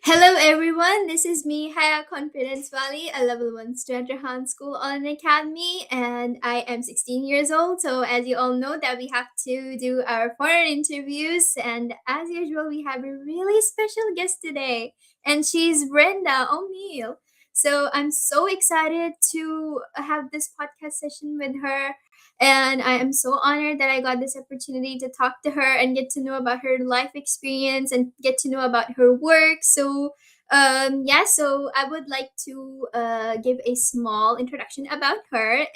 Hello everyone, this is me, Haya Confidence Valley, a level 1 student at Rehan School Online Academy, and I am 16 years old. So, as you all know, that we have to do our foreign interviews, and as usual, we have a really special guest today, and she's Brenda O'Neill. So, I'm so excited to have this podcast session with her, and I am so honored that I got this opportunity to talk to her and get to know about her life experience and get to know about her work. So I would like to give a small introduction about her.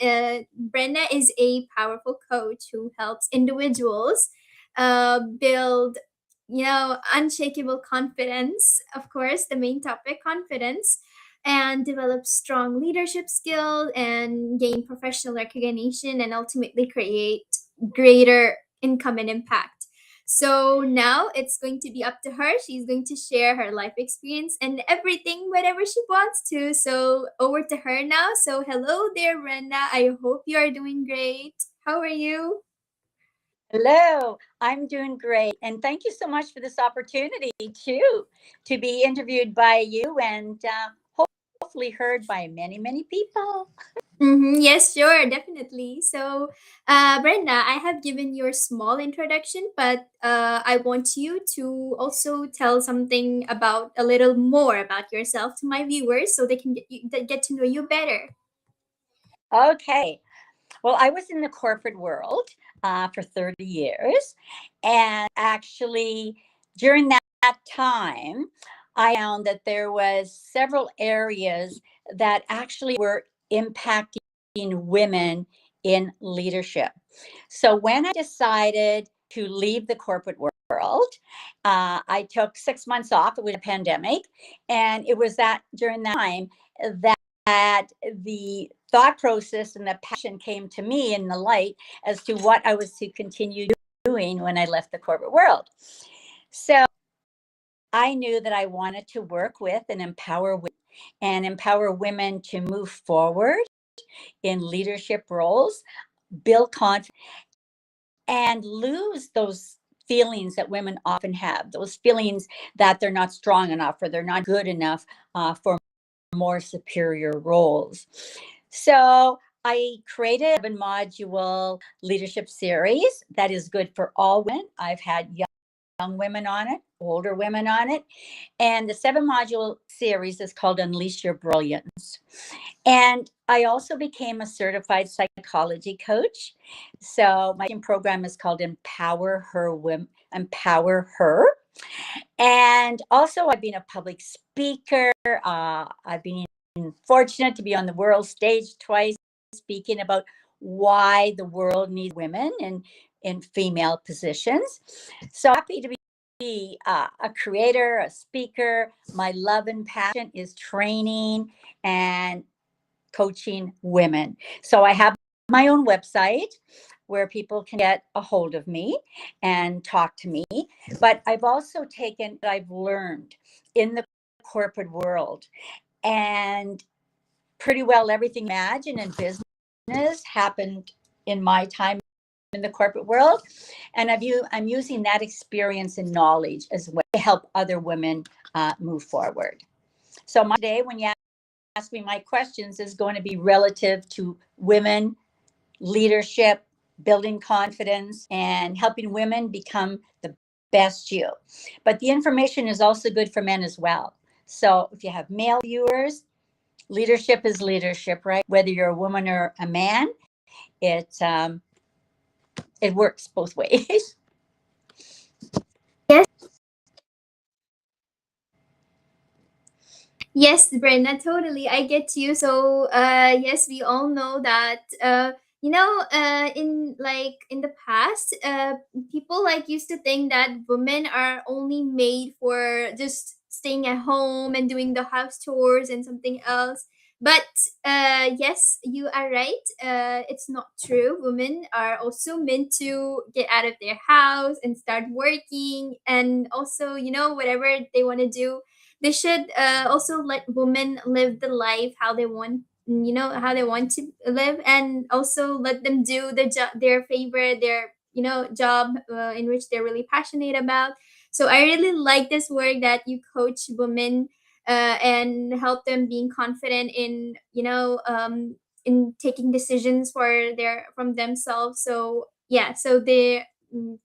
Brenda is a powerful coach who helps individuals build, unshakable confidence. Of course, the main topic, confidence, and develop strong leadership skills and gain professional recognition and ultimately create greater income and impact. So now it's going to be up to her. She's going to share her life experience and everything, whatever she wants to. So over to her now. So hello there, Brenda. I hope you are doing great. How are you? Hello, I'm doing great. And thank you so much for this opportunity too to be interviewed by you and hopefully heard by many, many people. Yes, sure, definitely. So, Brenda, I have given your small introduction, but I want you to also tell something about a little more about yourself to my viewers so they can get to know you better. Okay. Well, I was in the corporate world for 30 years. And actually, during that time, I found that there was several areas that actually were impacting women in leadership. So when I decided to leave the corporate world, I took 6 months off. It was a pandemic. And it was that during that time that the thought process and the passion came to me in the light as to what I was to continue doing when I left the corporate world. So I knew that I wanted to work with and empower women to move forward in leadership roles, build confidence, and lose those feelings that women often have, those feelings that they're not strong enough or they're not good enough for more superior roles. So I created a 7 module leadership series that is good for all women. I've had young women on it, older women on it. And the 7 module series is called Unleash Your Brilliance. And I also became a certified psychology coach. So my program is called Empower Her. And also, I've been a public speaker. I've been fortunate to be on the world stage twice, speaking about why the world needs women in female positions. So happy to be a creator, a speaker. My love and passion is training and coaching women. So I have my own website where people can get a hold of me and talk to me. But I've also taken what I've learned in the corporate world, and pretty well everything you imagine in business happened in my time in the corporate world. And I'm using that experience and knowledge as well to help other women move forward. So my day, when you ask me my questions, is going to be relative to women, leadership, building confidence, and helping women become the best you. But the information is also good for men as well. So if you have male viewers, leadership is leadership, right? Whether you're a woman or a man, it it works both ways. Yes, yes, Brenda, totally. I get you. So, yes, we all know that. In the past, people like used to think that women are only made for just staying at home and doing the house chores and something else. But yes, you are right. It's not true. Women are also meant to get out of their house and start working, and also, whatever they want to do, they should also let women live the life how they want, how they want to live, and also let them do their favorite, their job in which they're really passionate about. So I really like this work that you coach women and help them being confident in, in taking decisions for their from themselves. So yeah, so they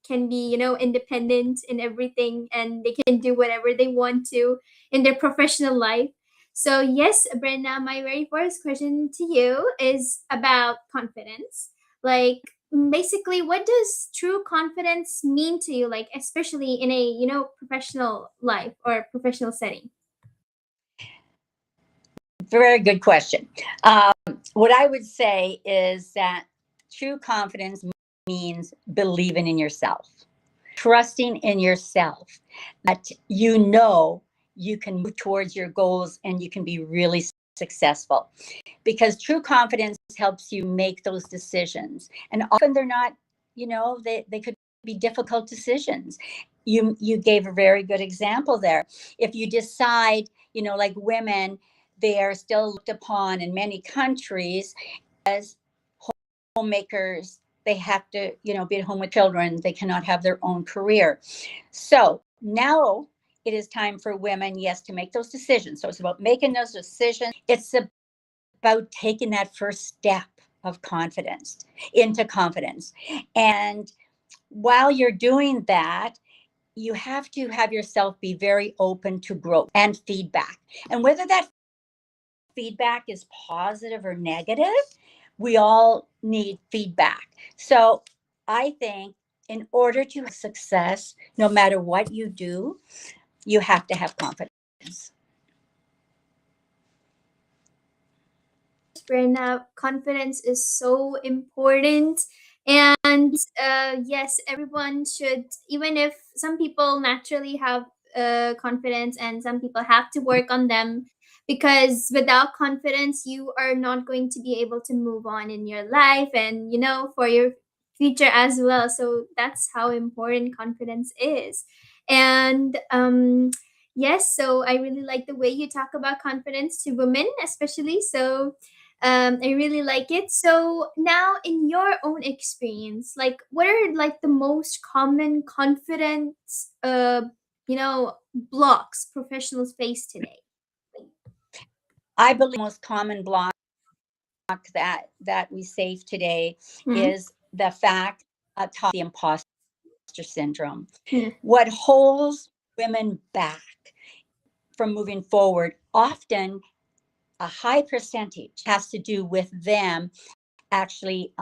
can be, independent in everything, and they can do whatever they want to in their professional life. So yes, Brenda, my very first question to you is about confidence. Like, basically, what does true confidence mean to you, like especially in a, professional life or professional setting? Very good question. Um, what I would say is that true confidence means believing in yourself, trusting in yourself, that you know you can move towards your goals and you can be really successful. Because true confidence helps you make those decisions. And often they're not, they could be difficult decisions. You gave a very good example there. If you decide, like women, they are still looked upon in many countries as homemakers. They have to, be at home with children. They cannot have their own career. So now it is time for women, yes, to make those decisions. So it's about making those decisions. It's about taking that first step of confidence into confidence. And while you're doing that, you have to have yourself be very open to growth and feedback. And whether that feedback is positive or negative, we all need feedback. So I think in order to have success, no matter what you do, you have to have confidence. Prerna, confidence is so important. And yes, everyone should, even if some people naturally have confidence and some people have to work on them, because without confidence, you are not going to be able to move on in your life and, for your future as well. So that's how important confidence is. And yes, so I really like the way you talk about confidence to women, especially. So I really like it. So now, in your own experience, like, what are like the most common confidence, blocks professionals face today? I believe the most common block that we face today Hmm. is the fact of the imposter syndrome. Yeah. What holds women back from moving forward, often a high percentage, has to do with them actually.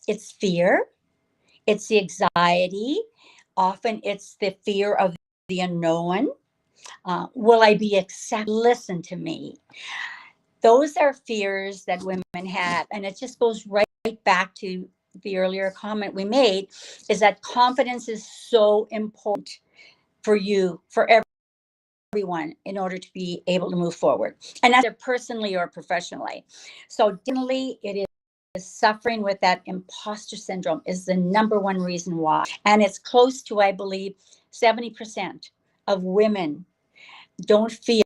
It's fear, it's the anxiety, often it's the fear of the unknown. Will I be accepted? Listen to me. Those are fears that women have. And it just goes right back to the earlier comment we made, is that confidence is so important for you, for everyone, in order to be able to move forward. And that's either personally or professionally. So definitely it is suffering with that imposter syndrome is the number one reason why. And it's close to, I believe, 70% of women don't feel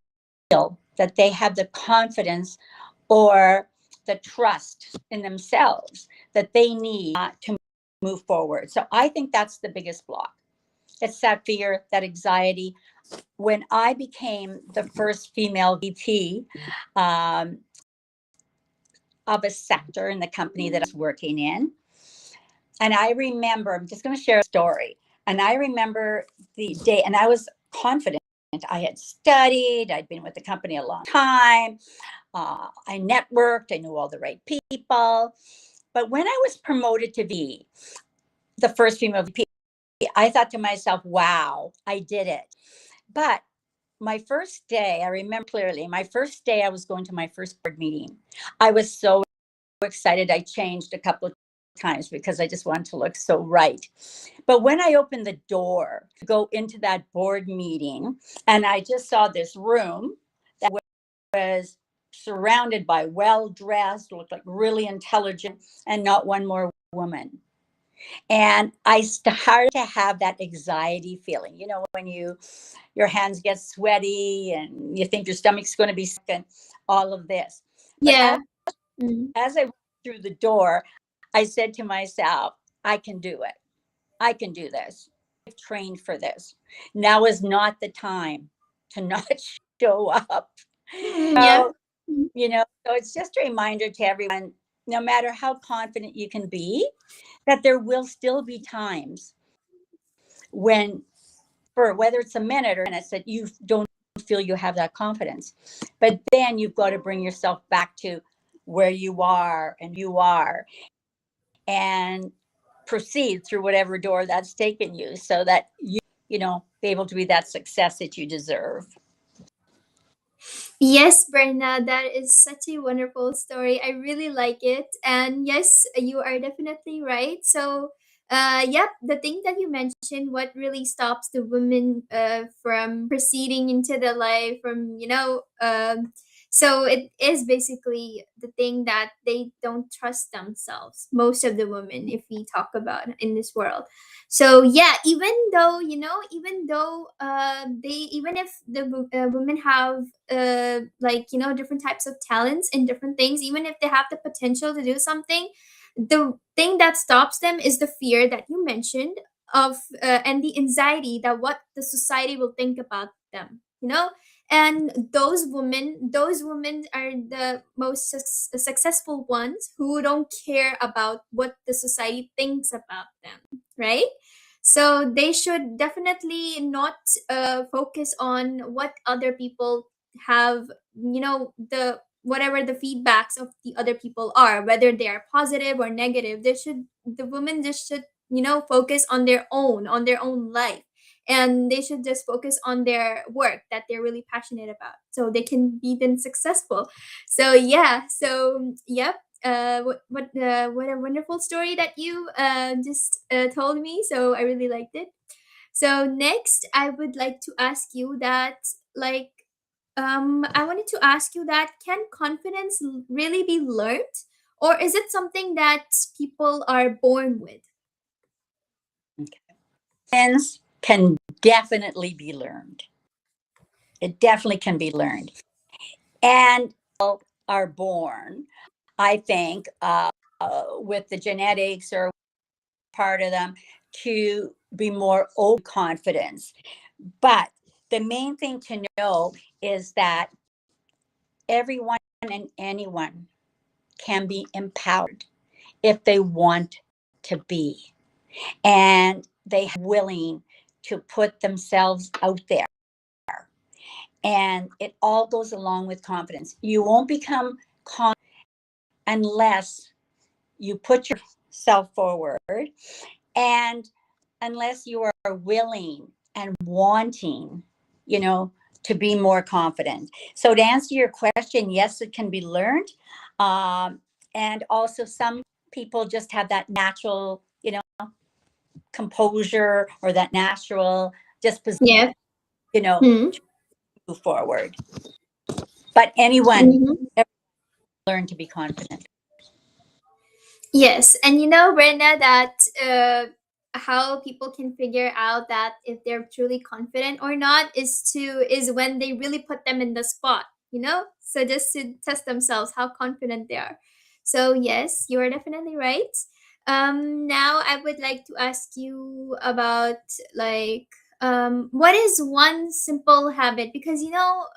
that they have the confidence or the trust in themselves that they need to move forward. So I think that's the biggest block. It's that fear, that anxiety. When I became the first female VP um, of a sector in the company that I was working in, and I remember, I'm just going to share a story. And I remember the day, and I was confident. I had studied, I'd been with the company a long time. I networked, I knew all the right people. But when I was promoted to VP, the first female VP, I thought to myself, wow, I did it. But my first day, I remember clearly, my first day I was going to my first board meeting. I was so excited. I changed a couple of times because I just wanted to look so right. But when I opened the door to go into that board meeting, and I just saw this room that was surrounded by well-dressed, looked like really intelligent, and not one more woman. And I started to have that anxiety feeling, when your hands get sweaty and you think your stomach's going to be sick and all of this. But Yeah. Mm. as I went through the door, I said to myself, I can do it. I can do this. trained for this. Now is not the time to not show up. Yeah. So, so it's just a reminder to everyone, no matter how confident you can be, that there will still be times when, for whether it's a minute or minutes, that you don't feel you have that confidence. But then you've got to bring yourself back to where you are and proceed through whatever door that's taken you so that be able to be that success that you deserve. Yes, Berna, that is such a wonderful story. I really like it. And yes, you are definitely right. So, yep, the thing that you mentioned, what really stops the women from proceeding into the life, so it is basically the thing that they don't trust themselves, most of the women, if we talk about in this world. So yeah, even if the women have different types of talents in different things, even if they have the potential to do something, the thing that stops them is the fear that you mentioned of and the anxiety that what the society will think about them, and those women are the most successful ones who don't care about what the society thinks about them, right? So they should definitely not focus on what other people have, the whatever the feedbacks of the other people are, whether they are positive or negative. The women just should, focus on their own life, and they should just focus on their work that they're really passionate about, so they can be then successful. So yeah, so yep. What a wonderful story that you just told me. So I really liked it. So next, I would like to ask you that, like, I wanted to ask you that, can confidence really be learned, or is it something that people are born with? Confidence can definitely be learned. It definitely can be learned. And are born, I think, with the genetics or part of them to be more overconfidence. But the main thing to know is that everyone and anyone can be empowered if they want to be, and they are willing to put themselves out there. And it all goes along with confidence. You won't become confident unless you put yourself forward, and unless you are willing and wanting, you know, to be more confident. So, to answer your question, yes, it can be learned. And also, some people just have that natural, composure, or that natural disposition, Yeah. you know, Hmm. to move forward. But anyone Mhm. learn to be confident. Yes, and Brenda, that how people can figure out that if they're truly confident or not is when they really put them in the spot, So just to test themselves how confident they are. So yes, you are definitely right. Now I would like to ask you about, like, what is one simple habit, because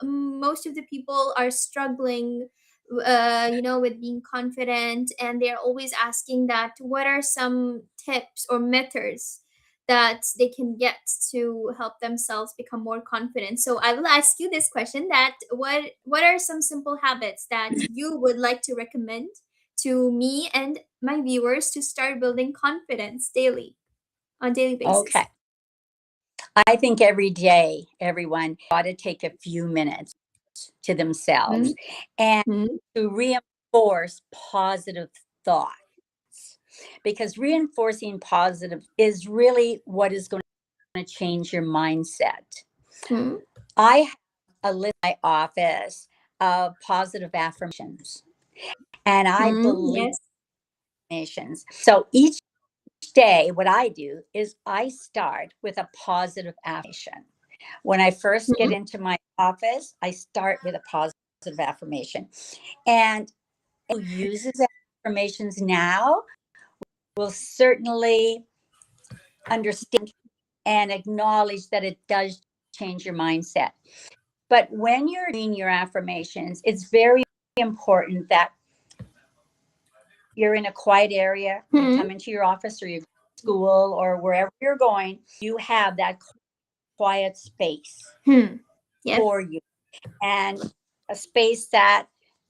most of the people are struggling with being confident, and they're always asking that what are some tips or methods that they can get to help themselves become more confident. So I will ask you this question, that what are some simple habits that you would like to recommend to me and my viewers to start building confidence daily, on daily basis? Okay. I think every day, everyone ought to take a few minutes to themselves and Mm-hmm. to reinforce positive thoughts. Because reinforcing positive is really what is going to change your mindset. Mm-hmm. I have a list in my office of positive affirmations, and I believe Yes. in affirmations. So each day, what I do is I start with a positive affirmation. When I first get Mm-hmm. into my office, I start with a positive affirmation. And who uses affirmations now will certainly understand and acknowledge that it does change your mindset. But when you're doing your affirmations, it's very important that you're in a quiet area. You Hmm. come into your office or your school or wherever you're going, you have that quiet space Hmm. Yes. for you, and a space that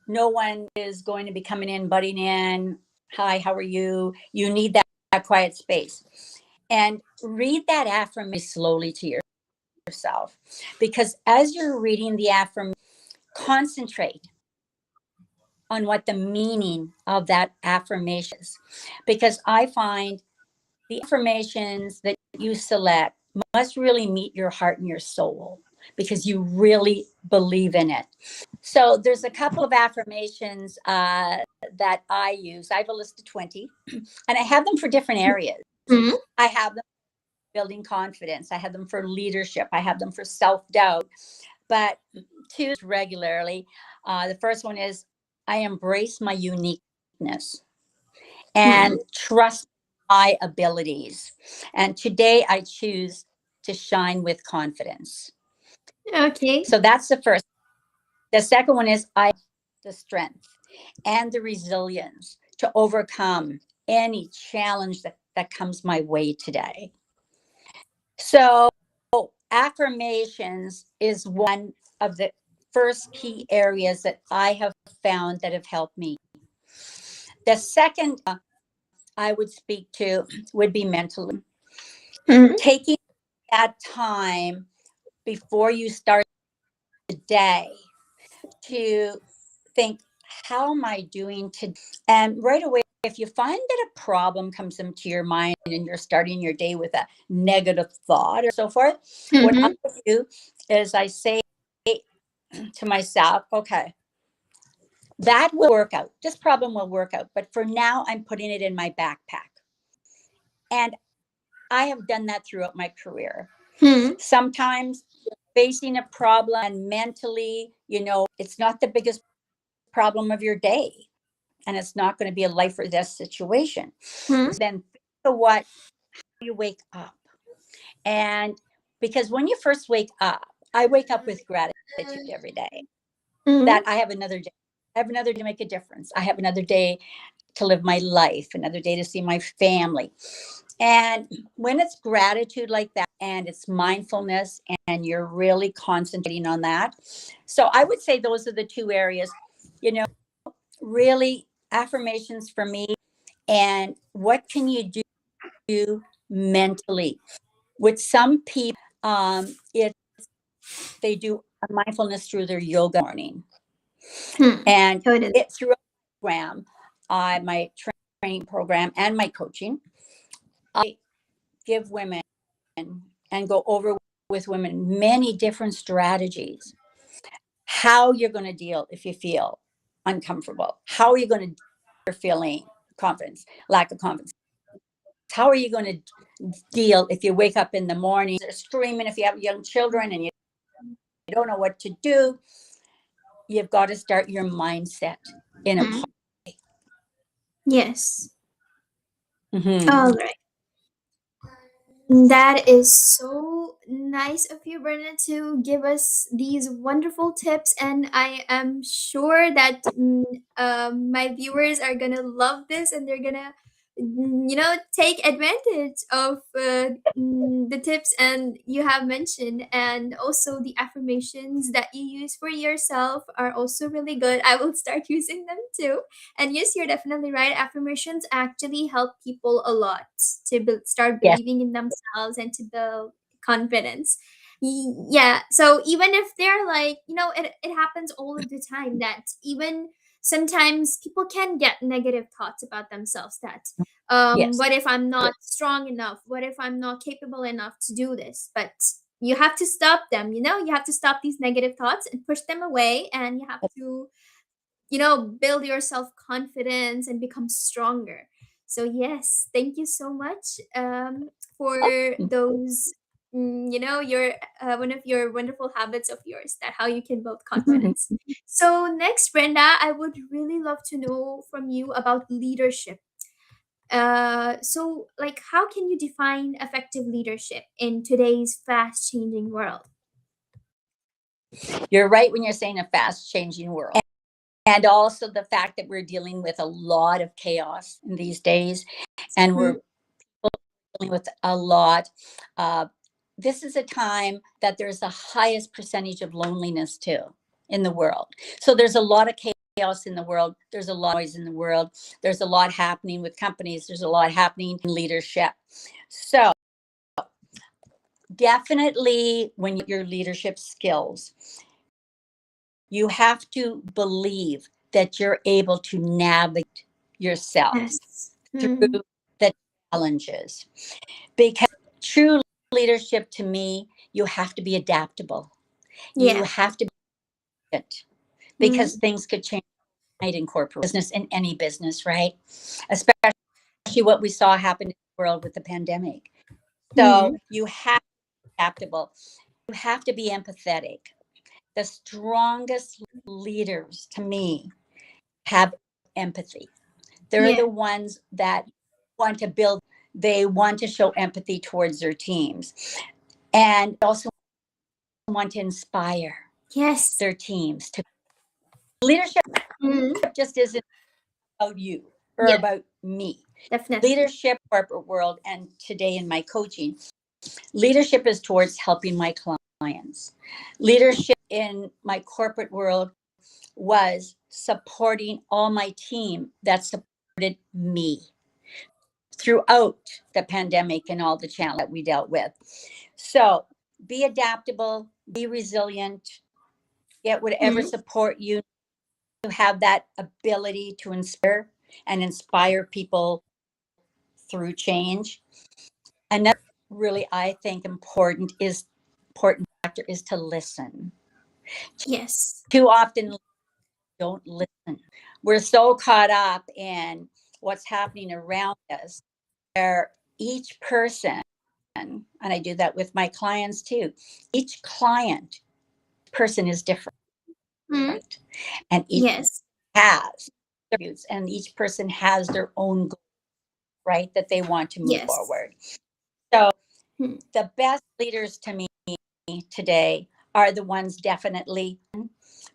no one is going to be coming in, butting in. Hi, how are you? You need that quiet space. And read that affirmation slowly to yourself, because as you're reading the affirmation, concentrate on what the meaning of that affirmation is. Because I find the affirmations that you select must really meet your heart and your soul, because you really believe in it. So there's a couple of affirmations that I use. I have a list of 20, and I have them for different areas. Hmm. I have them for building confidence. I have them for leadership. I have them for self-doubt. But two regularly. The first one is, I embrace my uniqueness Hmm. and trust my abilities. And today I choose to shine with confidence. Okay. So that's the first. The second one is, I the strength and the resilience to overcome any challenge that comes my way today. So affirmations is one of the first key areas that I have found that have helped me. The second I would speak to would be mentally. Hmm. Taking that time before you start the day to think, how am I doing today? And right away, if you find that a problem comes into your mind and you're starting your day with a negative thought or so forth, what I Hmm. do is I say to myself, okay, that will work out. This problem will work out. But for now, I'm putting it in my backpack. And I have done that throughout my career. Hmm. Sometimes facing a problem and mentally, it's not the biggest problem of your day, and it's not going to be a life or death situation. Hmm. Then think of what you wake up. And because when you first wake up, I wake up with gratitude every day Hmm. that I have another day. I have another day to make a difference. I have another day to live my life, another day to see my family. And when it's gratitude like that and it's mindfulness and you're really concentrating on that. So I would say those are the two areas, you know, really affirmations for me. And what can you do mentally? With some people, it they do a mindfulness through their yoga morning. Hmm. And Totally. it through a program, my training program and my coaching, I give women and go over with women many different strategies. How you're going to deal if you feel uncomfortable. How are you going to feeling confidence, lack of confidence? How are you going to deal if you wake up in the morning, you're screaming, if you have young children and you don't know what to do? You've got to start your mindset in a Hmm. Yes. mm-hmm. All right. That is so nice of you, Bernard, to give us these wonderful tips. And I am sure that my viewers are going to love this and they're going to, take advantage of the tips and you have mentioned. And also the affirmations that you use for yourself are also really good. I will start using them too. And yes, you're definitely right. Affirmations actually help people a lot to start Yes. believing in themselves and to build confidence. Yeah. So even if they're like, it happens all of the time that even sometimes people can get negative thoughts about themselves that Yes. what if I'm not strong enough, what if I'm not capable enough to do this, but you have to stop them, you have to stop these negative thoughts and push them away, and you have to build your self confidence and become stronger. So yes, thank you so much for those your one of your wonderful habits of yours, that how you can build confidence. So next, Brenda, I would really love to know from you about leadership. So, like, how can you define effective leadership in today's fast changing world? You're right when you're saying a fast changing world. And also the fact that we're dealing with a lot of chaos in these days, and we're Mm, dealing with a lot. Uh, this is a time that there's the highest percentage of loneliness too in the world. So there's a lot of chaos in the world. There's a lot of noise in the world. There's a lot happening with companies. There's a lot happening in leadership. So definitely when your leadership skills, you have to believe that you're able to navigate yourself yes. through the challenges. Because true leadership to me, you have to be adaptable. You Yeah. have to be it because Mm, things could change in corporate business, in any business, right? Especially what we saw happen in the world with the pandemic. So mm, you have to be adaptable. You have to be empathetic. The strongest leaders to me have empathy. They're yeah. the ones that want to build, they want to show empathy towards their teams, and also want to inspire Yes. their teams to leadership. Mm, Just isn't about you or yeah. about me. Definitely. Leadership, corporate world, and today in my coaching, leadership is towards helping my clients. Leadership in my corporate world was supporting all my team that supported me throughout the pandemic and all the challenges that we dealt with. So be adaptable, be resilient, get whatever Mm, support you have, that ability to inspire people through change. Another really I think important factor is to listen. yes. Too often we don't listen. We're so caught up in what's happening around us, where each person, and I do that with my clients too, each client person is different, Mm, and each yes. has their attributes, and each person has their own goal, right, that they want to move Yes. forward. So Mm, the best leaders to me today are the ones definitely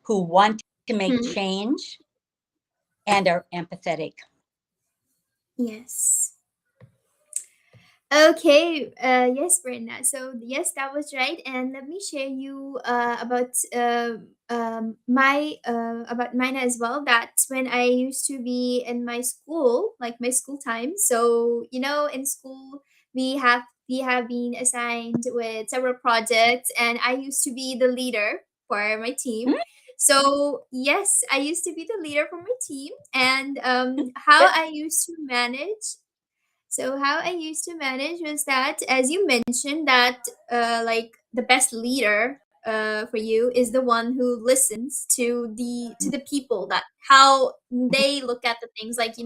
who want to make mm, change and are empathetic. yes. Okay, yes, Brenda. So yes, that was right. And let me share you about mine as well. That when I used to be in my school, like my school time. So in school we have been assigned with several projects, and I used to be the leader for my team. Mm, So yes, I used to be the leader for my team, and how good. I used to manage so how I used to manage was that, as you mentioned, that like the best leader for you is the one who listens to the people, that how they look at the things. Like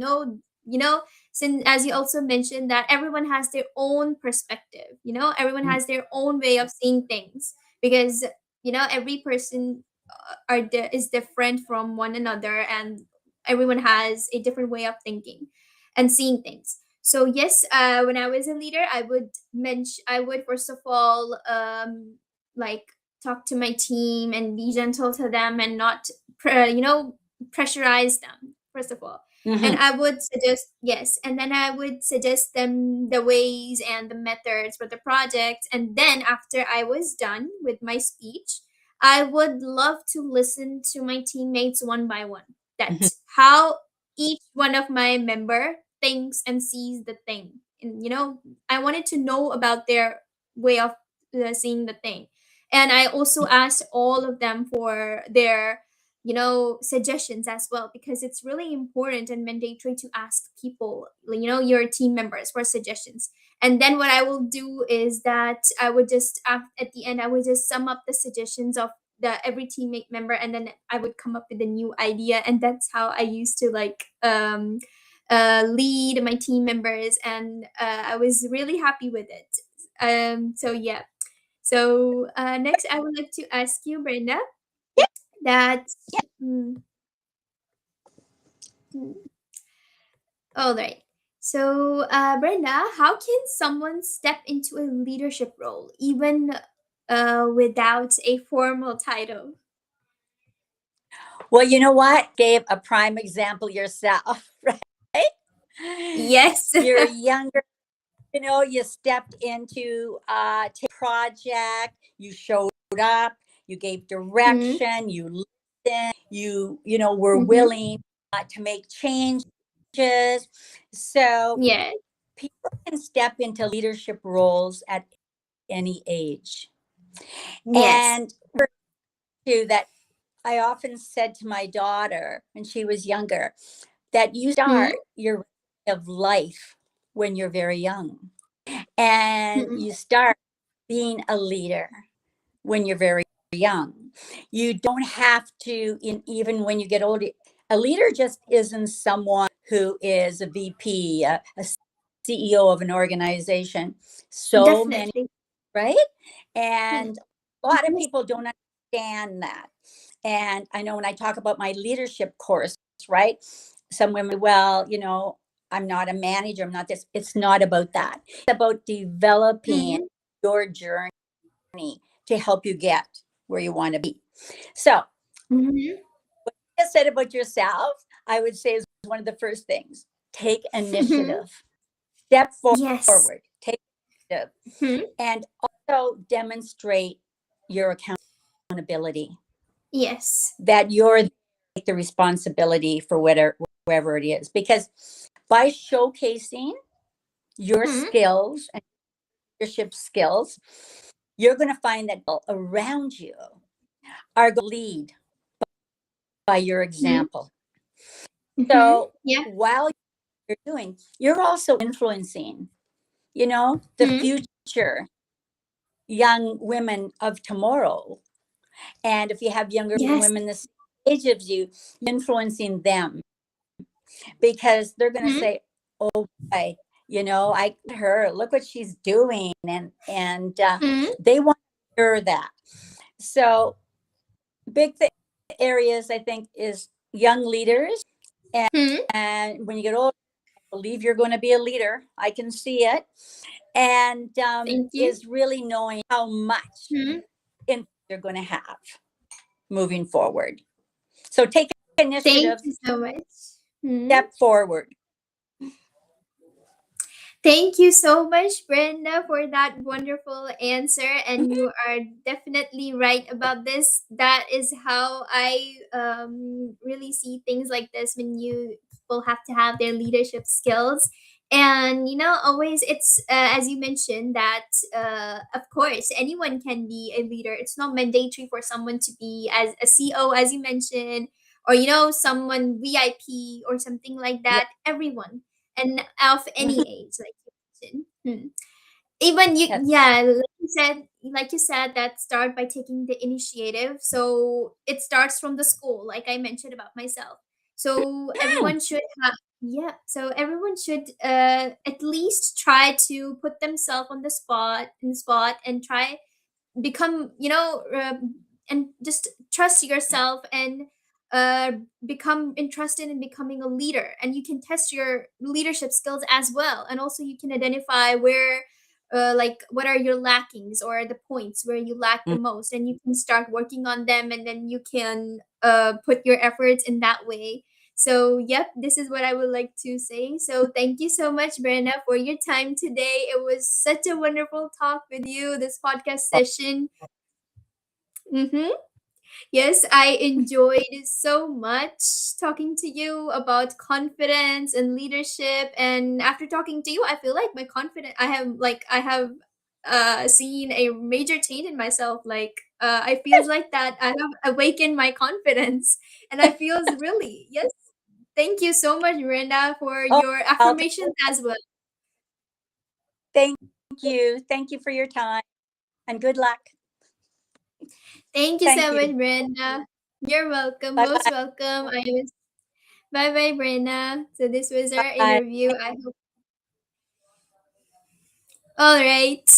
since as you also mentioned that everyone has their own perspective. Everyone has their own way of seeing things, because every person is different from one another, and everyone has a different way of thinking and seeing things. So yes, when I was a leader, I would first of all like talk to my team and be gentle to them, and not pressurize them first of all. And Mhm. I would suggest, yes, and then I would suggest them the ways and the methods for the project. And then after I was done with my speech, I would love to listen to my teammates one by one. Mhm. That how each one of my member thinks and sees the thing. And I wanted to know about their way of seeing the thing. And I also asked all of them for their suggestions as well, because it's really important and mandatory to ask people, your team members, for suggestions. And then what I will do is that I would just at the end I would just sum up the suggestions of the every teammate member, and then I would come up with a new idea. And that's how I used to lead my team members, and I was really happy with it. So yeah. So next I would like to ask you, Brenda, Yeah, that mm, mm, all right. Brenda, how can someone step into a leadership role even without a formal title? Well, you know what? Gave a prime example yourself, right? Yes. You're younger, you stepped into project, you showed up, you gave Mm-hmm. direction, you listened, you were Mm-hmm. willing to make changes. So Yeah. people can step into leadership roles at any age. Yes. And too, that I often said to my daughter when she was younger, that you Mm-hmm. start your of life when you're very young, and Mm-hmm. you start being a leader when you're very young. You don't have to, even when you get older. A leader just isn't someone who is a VP, a CEO of an organization. So many, Definitely. right? Hmm. And a lot of Yes. people don't understand that. And I know when I talk about my leadership course, right? Some women, well, I'm not a manager, I'm not this. It's not about that. It's about developing Mm-hmm. your journey to help you get where you want to be. So, Mm-hmm. you said about yourself, I would say is one of the first things. Take initiative. Step Yes. forward. Take initiative. Hmm. And also demonstrate your accountability, Yes. that you're the responsibility for whatever it is. Because by showcasing your Hmm. skills and leadership skills, you're going to find that people around you are going to lead by your Hmm. example. Hmm. So Yeah. while you're also influencing, the Hmm. future young women of tomorrow. And if you have younger Yes. women the same age of you, influencing them, because they're going to Hmm. say, "Oh boy, I her look what she's doing," and Hmm. they want to hear that. So big areas I think is young leaders, Hmm. and when you get older, I believe you're going to be a leader. I can see it, and Thank you. is really knowing how much Hmm. influence you're going to have moving forward. So take Thank initiative, you so much. Hmm. step forward. Thank you so much, Brenda, for that wonderful answer. And Mhm. you are definitely right about this. That is how I really see things like this when you people have to have their leadership skills. And always it's as you mentioned that of course anyone can be a leader. It's not mandatory for someone to be as a CEO as you mentioned, or someone VIP or something like Yeah. that. Everyone and of any Mhm. age, like you mentioned. Even you, Yes. yeah, like you said, that start by taking the initiative. So it starts from the school, like I mentioned about myself. So Mhm. everyone should have, yeah. So everyone should at least try to put themselves on the spot and try become and just trust yourself and uh, become interested in becoming a leader, and you can test your leadership skills as well, and also you can identify where like what are your lackings or the points where you lack the most, and you can start working on them, and then you can put your efforts in that way. So yep, this is what I would like to say. So thank you so much, Brenda, for your time today. It was such a wonderful talk with you, this podcast session. Mm-hmm. Yes, I enjoyed so much talking to you about confidence and leadership. And after talking to you, I feel like my confidence, I have seen a major change in myself. Like I feels like that I have awakened my confidence, and I feels really yes. Thank you so much, Miranda, for Oh, your welcome. affirmations as well. Thank you. Thank you for your time and good luck. Thank you Thank so you. much, Brenda. You're welcome. Bye Most bye. welcome. I was bye bye, Brenda. So this was our Bye. interview. I hope all right.